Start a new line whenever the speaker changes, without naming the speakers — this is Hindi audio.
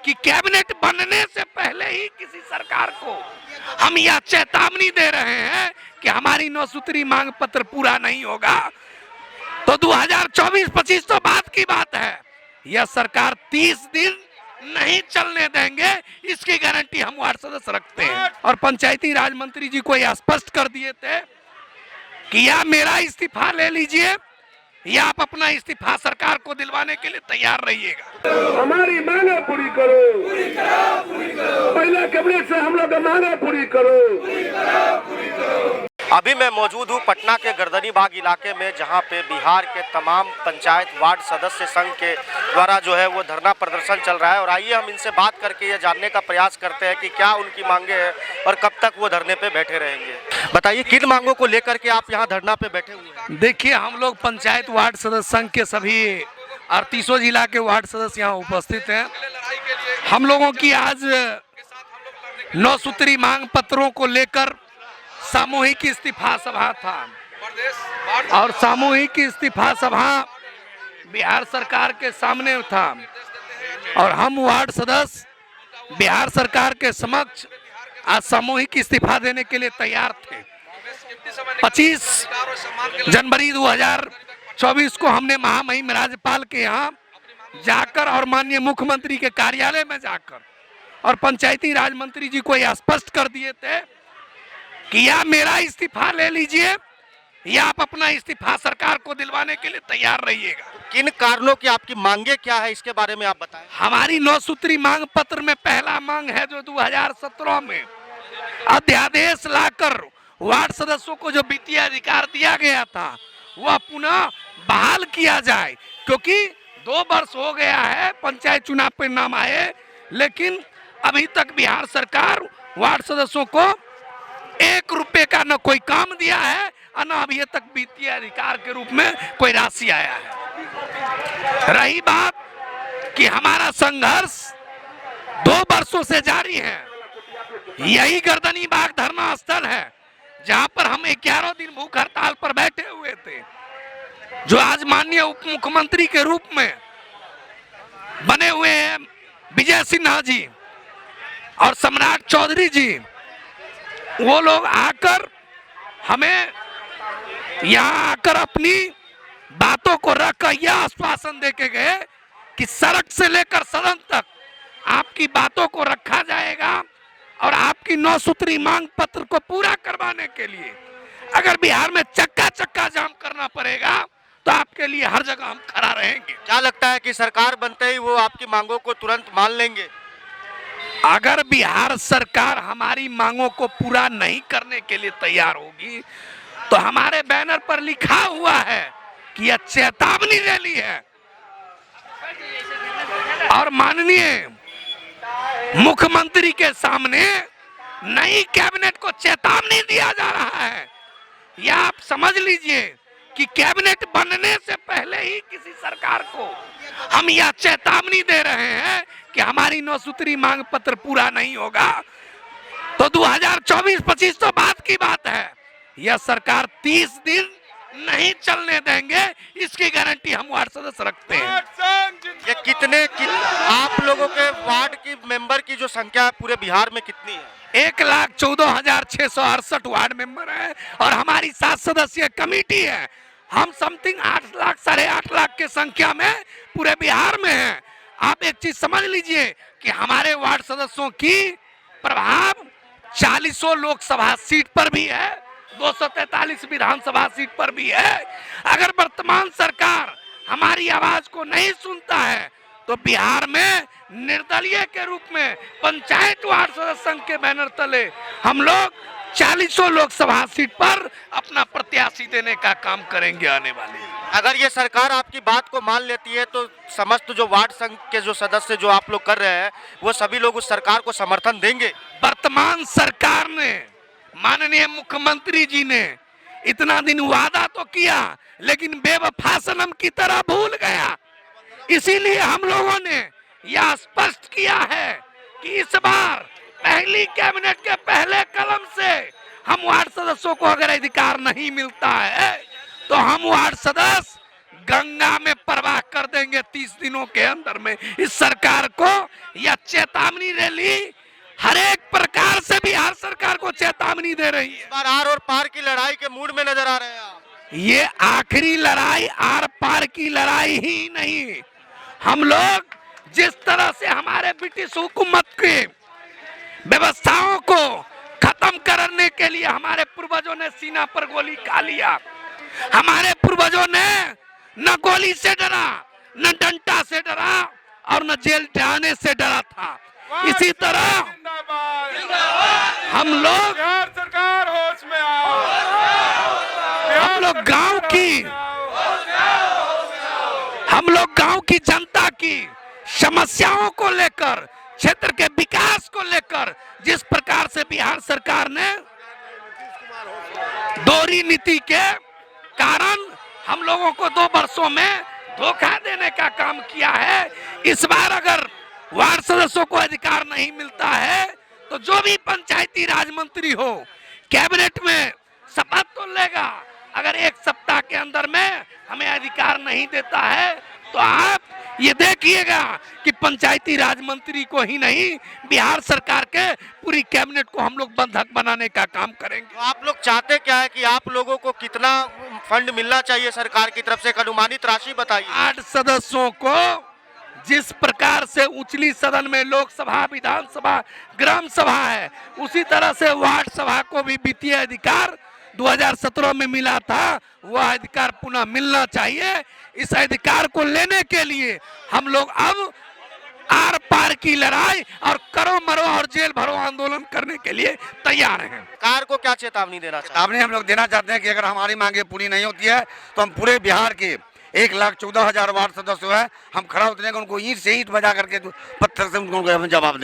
कि कैबिनेट बनने से पहले ही किसी सरकार को हम यह चेतावनी दे रहे हैं कि हमारी 9 सूत्री मांग पत्र पूरा नहीं होगा तो 2024-25 तो बाद की बात है, यह सरकार 30 दिन नहीं चलने देंगे, इसकी गारंटी हम वार्ड सदस्य रखते हैं। और पंचायती राज मंत्री जी को यह स्पष्ट कर दिए थे कि या मेरा इस्तीफा ले लीजिए या आप अपना इस्तीफा सरकार को दिलवाने के लिए तैयार रहिएगा।
हमारी मांगे पूरी करो, पहले कैबिनेट से हम लोग मांगे पूरी करो।
अभी मैं मौजूद हूँ पटना के गर्दनी बाग इलाके में, जहाँ पे बिहार के तमाम पंचायत वार्ड सदस्य संघ के द्वारा जो है वो धरना प्रदर्शन चल रहा है। और आइए हम इनसे बात करके ये जानने का प्रयास करते हैं कि क्या उनकी मांगे हैं और कब तक वो धरने पे बैठे रहेंगे। बताइए किन मांगों को लेकर के आप यहाँ धरना पे बैठे हुए हैं?
देखिए, हम लोग पंचायत वार्ड सदस्य संघ के सभी 38 जिला के वार्ड सदस्य यहाँ उपस्थित हैं। हम लोगों की आज 9 सूत्री मांग पत्रों को लेकर सामूहिक इस्तीफा सभा था और सामूहिक इस्तीफा सभा बिहार सरकार के सामने था और हम वार्ड सदस्य बिहार सरकार के समक्ष आज सामूहिक इस्तीफा देने के लिए तैयार थे। 25 जनवरी 2024 को हमने महामहिम राज्यपाल के यहाँ जाकर और माननीय मुख्यमंत्री के कार्यालय में जाकर और पंचायती राज मंत्री जी को यह स्पष्ट कर दिए थे कि या मेरा इस्तीफा ले लीजिए या आप अपना इस्तीफा सरकार को दिलवाने के लिए तैयार रहिएगा।
किन कारणों की आपकी मांगे क्या है, इसके बारे में आप बताएं।
हमारी 9 सूत्री मांग पत्र में पहला मांग है जो 2017 में अध्यादेश लाकर वार्ड सदस्यों को जो वित्तीय अधिकार दिया गया था वह पुनः बहाल किया जाए, क्योंकि 2 वर्ष हो गया है पंचायत चुनाव परिणाम आए, लेकिन अभी तक बिहार सरकार वार्ड सदस्यों को 1 रुपए का न कोई काम दिया है और न अभी तक वित्तीय अधिकार के रूप में कोई राशि आया है। रही बात कि हमारा संघर्ष 2 वर्षों से जारी है, यही गर्दनी बाग धरना स्थल है जहां पर हम 11 दिन भूख हड़ताल पर बैठे हुए थे, जो आज माननीय उप मुख्यमंत्री के रूप में बने हुए हैं विजय सिन्हा जी और सम्राट चौधरी जी। वो लोग आकर हमें यहाँ आकर अपनी बातों को रखकर यह आश्वासन देके गए कि सड़क से लेकर सदन तक आपकी बातों को रखा जाएगा और आपकी 9 सूत्री मांग पत्र को पूरा करवाने के लिए अगर बिहार में चक्का जाम करना पड़ेगा तो आपके लिए हर जगह हम खड़ा रहेंगे।
क्या लगता है कि सरकार बनते ही वो आपकी मांगों को तुरंत मान लेंगे?
अगर बिहार सरकार हमारी मांगों को पूरा नहीं करने के लिए तैयार होगी तो हमारे बैनर पर लिखा हुआ है कि यह चेतावनी रैली है और माननीय मुख्यमंत्री के सामने नई कैबिनेट को चेतावनी दिया जा रहा है। या आप समझ लीजिए कि कैबिनेट बनने से पहले ही किसी सरकार को हम यह चेतावनी दे रहे हैं कि हमारी 9 सूत्री मांग पत्र पूरा नहीं होगा तो 2024-25 तो बाद की बात है, यह सरकार 30 दिन नहीं चलने देंगे, इसकी गारंटी हम वार्ड सदस्य रखते हैं।
ये आप लोगों के वार्ड की मेंबर की जो संख्या है पूरे बिहार में कितनी है?
1,14,668 वार्ड मेंबर है और हमारी 7 सदस्यीय कमेटी है। हम समथिंग 8 लाख 8.5 लाख के संख्या में पूरे बिहार में है। आप एक चीज समझ लीजिए कि हमारे वार्ड सदस्यों की प्रभाव 40 लोकसभा सीट पर भी है, 243 विधानसभा सीट पर भी है। अगर वर्तमान सरकार हमारी आवाज को नहीं सुनता है तो बिहार में निर्दलीय के रूप में पंचायत वार्ड सदस्य संघ के बैनर तले हम लोग 40 लोकसभा सीट पर अपना प्रत्याशी देने का काम करेंगे आने वाले।
अगर ये सरकार आपकी बात को मान लेती है तो समस्त जो वार्ड संघ के जो सदस्य जो आप लोग कर रहे हैं वो सभी लोग उस सरकार को समर्थन देंगे?
वर्तमान सरकार ने, माननीय मुख्यमंत्री जी ने इतना दिन वादा तो किया लेकिन बेवफा सनम की तरह भूल गया। इसीलिए हम लोगों ने यह स्पष्ट किया है कि इस बार पहली कैबिनेट के पहले कलम से हम वार्ड सदस्यों को अगर अधिकार नहीं मिलता है तो हम वार्ड सदस्य गंगा में प्रवाह कर देंगे 30 दिनों के अंदर में। इस सरकार को यह चेतावनी रैली हर एक प्रकार से बिहार सरकार को चेतावनी दे रही है।
इस बार आर और पार की लड़ाई के मूड में नजर आ रहे हैं आप।
ये आखिरी लड़ाई आर पार की लड़ाई ही नहीं, हम लोग जिस तरह से हमारे ब्रिटिश हुकूमत की व्यवस्थाओं को खत्म करने के लिए हमारे पूर्वजों ने सीना पर गोली खा लिया, हमारे पूर्वजों ने न गोली से डरा, न डंडा से डरा और न जेल जाने से डरा था। इसी तरह हम लोग
सरकार होश में आओ,
हम लोग गांव की जनता की समस्याओं को लेकर, क्षेत्र के विकास को लेकर जिस प्रकार से बिहार सरकार ने दोहरी नीति के कारण हम लोगों को 2 वर्षों में धोखा देने का काम किया है, इस बार अगर वार्ड सदस्यों को अधिकार नहीं मिलता है तो जो भी पंचायती राज मंत्री हो कैबिनेट में शपथ तो लेगा, अगर 1 सप्ताह के अंदर में हमें अधिकार नहीं देता है तो आप ये देखिएगा कि पंचायती राज मंत्री को ही नहीं बिहार सरकार के पूरी कैबिनेट को हम लोग बंधक बनाने का काम करेंगे।
तो आप लोग चाहते क्या है कि आप लोगों को कितना फंड मिलना चाहिए सरकार की तरफ से, एक अनुमानित राशि बताइए।
8 सदस्यों को जिस प्रकार से उचली सदन में लोकसभा, विधानसभा, ग्राम सभा है, उसी तरह से वार्ड सभा को भी वित्तीय अधिकार 2017 में मिला था, वह अधिकार पुनः मिलना चाहिए। इस अधिकार को लेने के लिए हम लोग अब आर पार की लड़ाई और करो मरो और जेल भरो आंदोलन करने के लिए तैयार हैं।
सरकार को क्या चेतावनी देना चाहिए?
चेतावनी हम लोग देना चाहते हैं कि अगर हमारी मांगे पूरी नहीं होती है तो हम पूरे बिहार के 1,14,000 वार्ड सदस्य है, हम खड़ा उतरेंगे, उनको ईंट से ईंट बजा करके पत्थर से उनको जवाब देंगे।